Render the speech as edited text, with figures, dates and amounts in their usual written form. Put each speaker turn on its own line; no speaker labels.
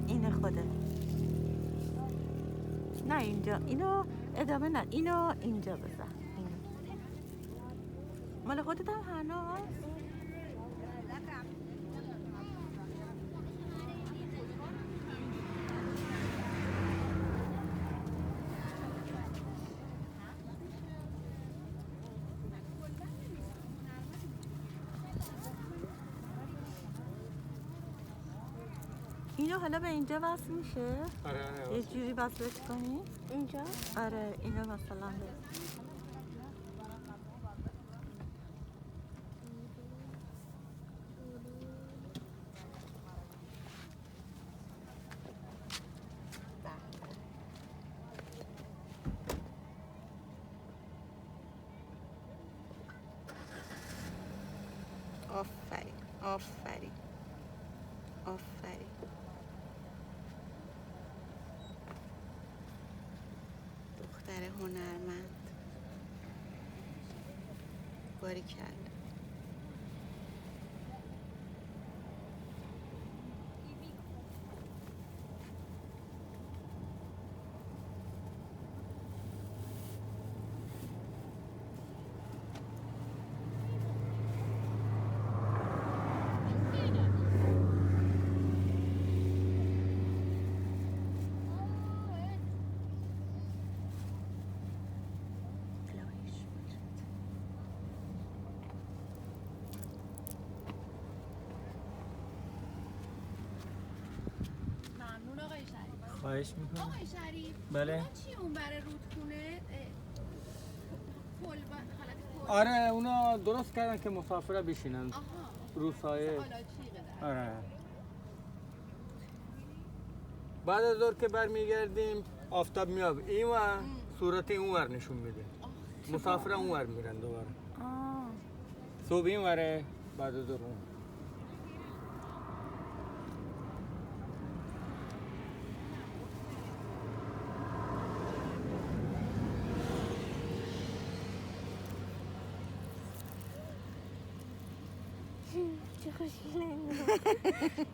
این خوده. نه اینجا، اینو ادامه نه، اینو اینجا بزن. این مال خودت هم هنوز؟ اینو حالا به اینجا وصل میشه؟
آره
یه جوری وصلش کنی؟
اینجا؟
آره اینو مثلا به آفرین آفرین آفرین. دختر هنرمند، باریکلا.
ممنون آقای شریف.
خواهش میکنم.
آقای شریف
بله.
اونا چی اون برای رودخونه؟ حالت
آره اونا درست کردن که مسافر بشینن رو سایه. آره بعد از ظهر که برمیگردیم آفتاب میاد این و صورت اون ور نشون میده. مسافر اون ور میرن دوباره. صبح این وره بعد از ظهر اون.
چه خوشگله.